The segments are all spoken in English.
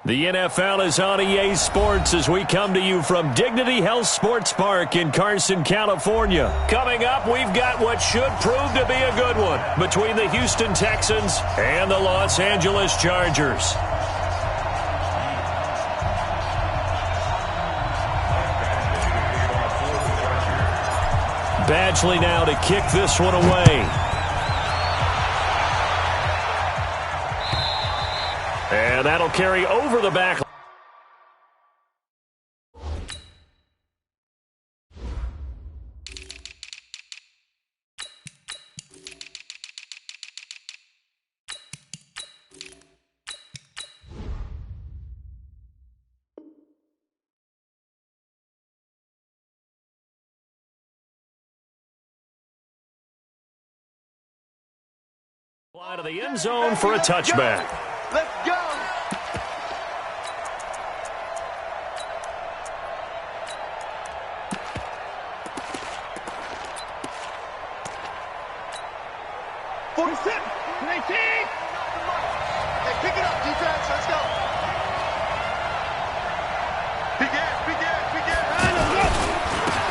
The NFL is on EA Sports as we come to you from Dignity Health Sports Park in Carson, California. Coming up, we've got what should prove to be a good one between the Houston Texans and the Los Angeles Chargers. Badgley now to kick this one away. And that'll carry over the back. Fly to the end zone for a touchback. Let's go.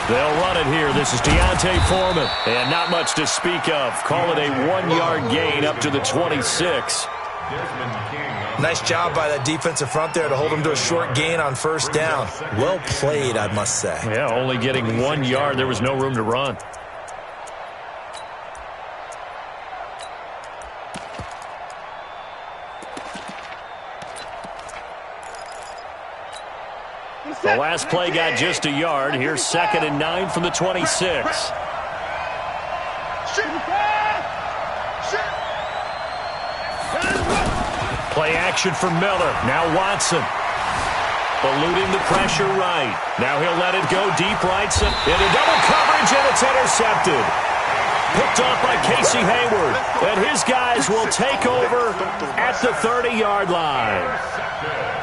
They'll run it here. This is Deontay Foreman. And not much to speak of. Call it a 1-yard gain up to the 26. Nice job by that defensive front there to hold them to a short gain on first down. Well played, I must say. Yeah, only getting 1 yard. There was no room to run. The last play got just a yard. Here's 2nd and 9 from the 26. Play action for Miller. Now Watson. Eluding the pressure right. Now he'll let it go deep right. Into double coverage, and it's intercepted. Picked off by Casey Hayward. And his guys will take over at the 30-yard line.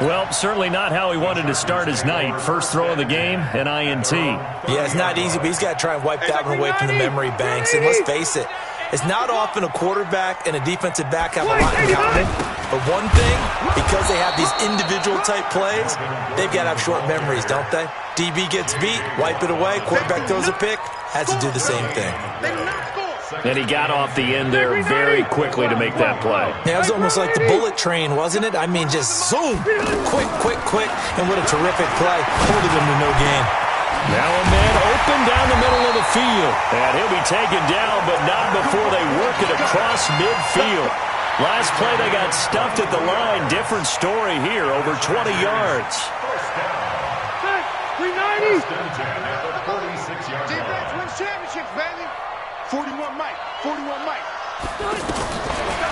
Well, certainly not how he wanted to start his night. First throw of the game, an INT. Yeah, it's not easy, but he's got to try and wipe that one away from the memory banks. And let's face it, it's not often a quarterback and a defensive back have a lot in common. But one thing, because they have these individual type plays, they've got to have short memories, don't they? DB gets beat, wipe it away, quarterback throws a pick, has to do the same thing. And he got off the end there very quickly to make that play. Yeah, it was almost like the bullet train, wasn't it? I mean, just zoom, quick, and what a terrific play. Holding him to no gain. Now a man open down the middle of the field. And he'll be taken down, but not before they work it across midfield. Last play, they got stuffed at the line. Different story here, over 20 yards. 390. Defense wins championships, baby. 41 Mike. 41 Mike.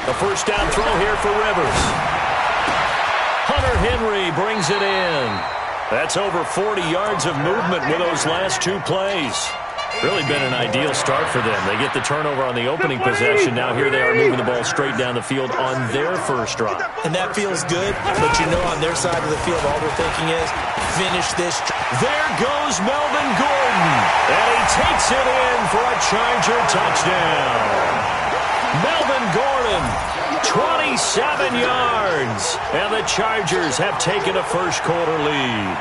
A first down throw here for Rivers. Hunter Henry brings it in. That's over 40 yards of movement with those last two plays. Really been an ideal start for them. They get the turnover on the opening possession. Now here they are moving the ball straight down the field on their first drive. And that feels good, but you know on their side of the field all they're thinking is finish this. There goes Melvin Gordon. And he takes it in for a Charger touchdown. Melvin Gordon, 27 yards. And the Chargers have taken a first quarter lead.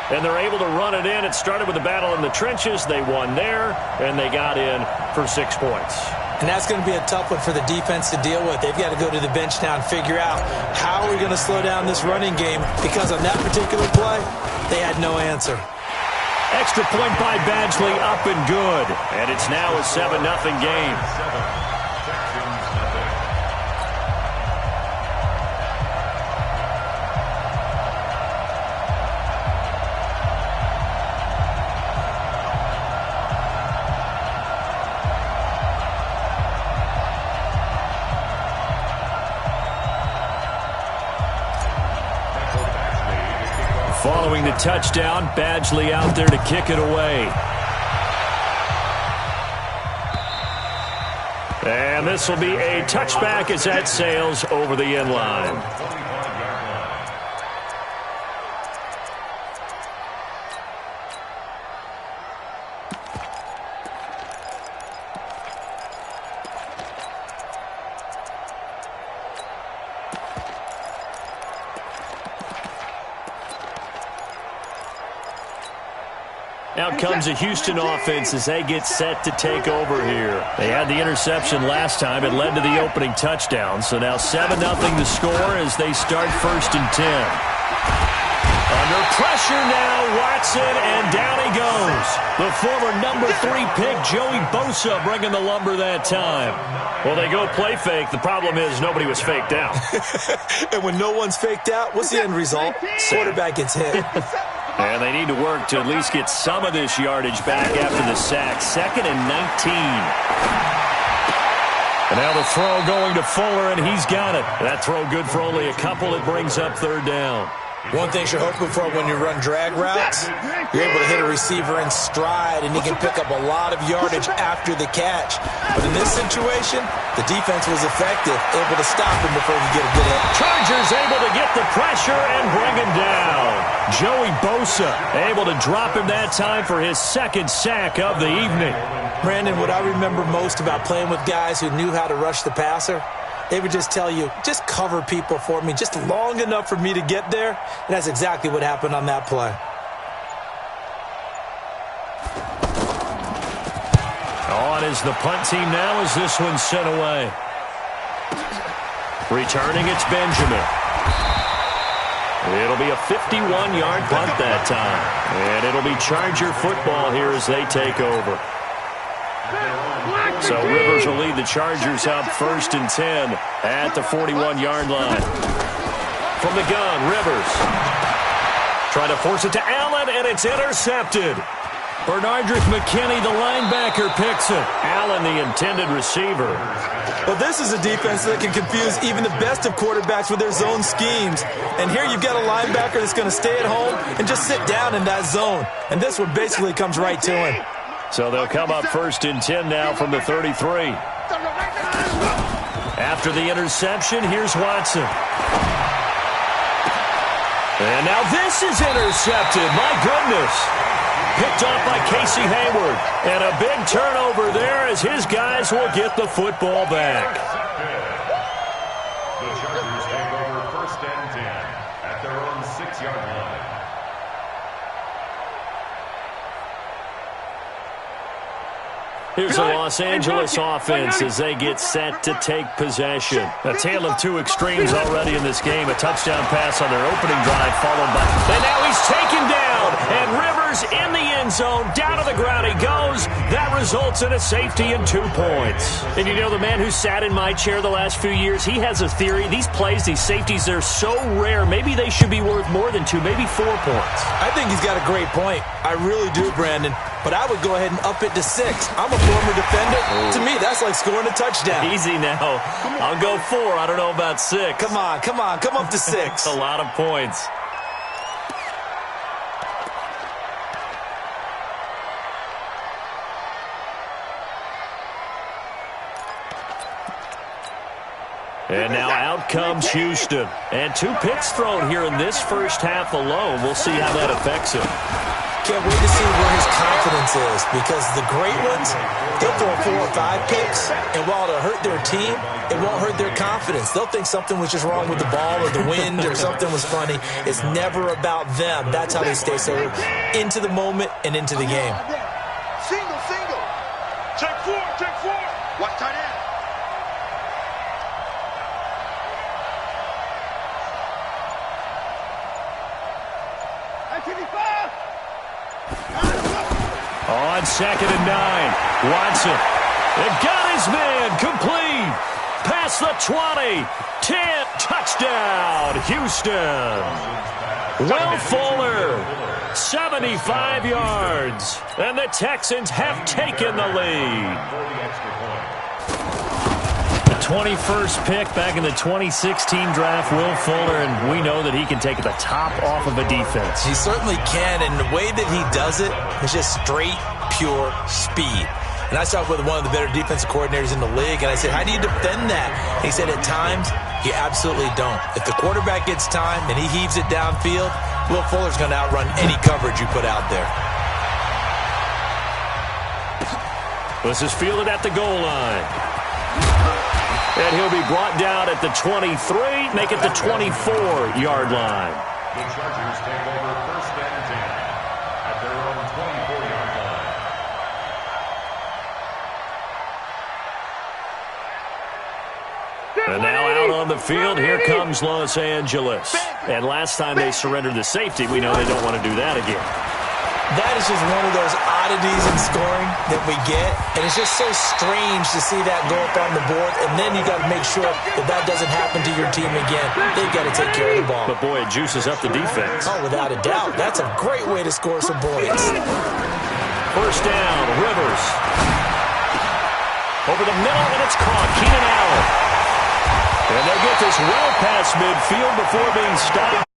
And they're able to run it in. It started with a battle in the trenches. They won there, and they got in for 6 points. And that's going to be a tough one for the defense to deal with. They've got to go to the bench now and figure out how are we going to slow down this running game, because on that particular play, they had no answer. Extra point by Badgley, up and good. And it's now a 7-0 game. Following the touchdown, Badgley out there to kick it away. And this will be a touchback as that sails over the end line. Out comes a Houston offense as they get set to take over here. They had the interception last time. It led to the opening touchdown. So now 7-0 the score as they start 1st and 10. Under pressure now, Watson, and down he goes. The former number 3 pick, Joey Bosa, bringing the lumber that time. Well, they go play fake. The problem is nobody was faked out. And when no one's faked out, what's the end result? Quarterback gets hit. And they need to work to at least get some of this yardage back after the sack. 2nd and 19. And now the throw going to Fuller, and he's got it. That throw good for only a couple. It brings up 3rd down. One thing you're hoping for when you run drag routes, you're able to hit a receiver in stride, and he can pick up a lot of yardage after the catch. But in this situation, the defense was effective, able to stop him before he get a good hit. Chargers able to get the pressure and bring him down. Joey Bosa able to drop him that time for his 2nd sack of the evening. Brandon, what I remember most about playing with guys who knew how to rush the passer, they would just tell you, just cover people for me, just long enough for me to get there. And that's exactly what happened on that play. On is the punt team now as this one's sent away. Returning, it's Benjamin. It'll be a 51-yard punt that time. And it'll be Charger football here as they take over. So Rivers will lead the Chargers out 1st and 10 at the 41-yard line. From the gun, Rivers. Trying to force it to Allen, and it's intercepted. Bernardrick McKinney, the linebacker, picks it. Allen, the intended receiver. Well, this is a defense that can confuse even the best of quarterbacks with their zone schemes. And here you've got a linebacker that's going to stay at home and just sit down in that zone. And this one basically comes right to him. So they'll come up 1st and 10 now from the 33. After the interception, here's Watson. And now this is intercepted. My goodness. Picked off by Casey Hayward. And a big turnover there as his guys will get the football back. The Chargers take over 1st and 10 at their own 6-yard line. Here's the Los Angeles offense as they get set to take possession. A tale of two extremes already in this game. A touchdown pass on their opening drive followed by... And now he's taken down. And Rivers in the end zone. Down to the ground he goes. That results in a safety and 2 points. And you know, the man who sat in my chair the last few years, he has a theory. These plays, these safeties, they're so rare. Maybe they should be worth more than 2, maybe 4 points. I think he's got a great point. I really do, Brandon. But I would go ahead and up it to 6. I'm a former defender. To me, that's like scoring a touchdown. Easy now. I'll go 4. I don't know about 6. Come on. Come up to 6. A lot of points. And now out comes Houston. And 2 picks thrown here in this first half alone. We'll see how that affects him. Can't wait to see where his confidence is, because the great ones, they'll throw 4 or 5 picks, and while it'll hurt their team, it won't hurt their confidence. They'll think something was just wrong with the ball or the wind or something was funny. It's never about them. That's how they stay so into the moment and into the game. Single. Check 4. Watch tight end. On 2nd and 9, Watson. They've got his man complete. Past the 20. 10. Touchdown, Houston. Will Fuller. 75 yards. And the Texans have taken the lead. The 21st pick back in the 2016 draft, Will Fuller, and we know that he can take the top off of a defense. He certainly can, and the way that he does it is just straight, pure speed. And I talked with one of the better defensive coordinators in the league, and I said, how do you defend that? And he said, at times, you absolutely don't. If the quarterback gets time and he heaves it downfield, Will Fuller's going to outrun any coverage you put out there. This is fielded at the goal line. And he'll be brought down at the 23, make it the 24-yard line. The Chargers take over 1st and 10 at their own 24-yard And now out on the field, here comes Los Angeles. And last time they surrendered the safety, we know they don't want to do that again. That is just one of those oddities in scoring that we get. And it's just so strange to see that go up on the board. And then you got to make sure that that doesn't happen to your team again. They've got to take care of the ball. But, boy, it juices up the defense. Oh, without a doubt. That's a great way to score some points. First down, Rivers. Over the middle, and it's caught. Keenan Allen. And they get this well past midfield before being stopped.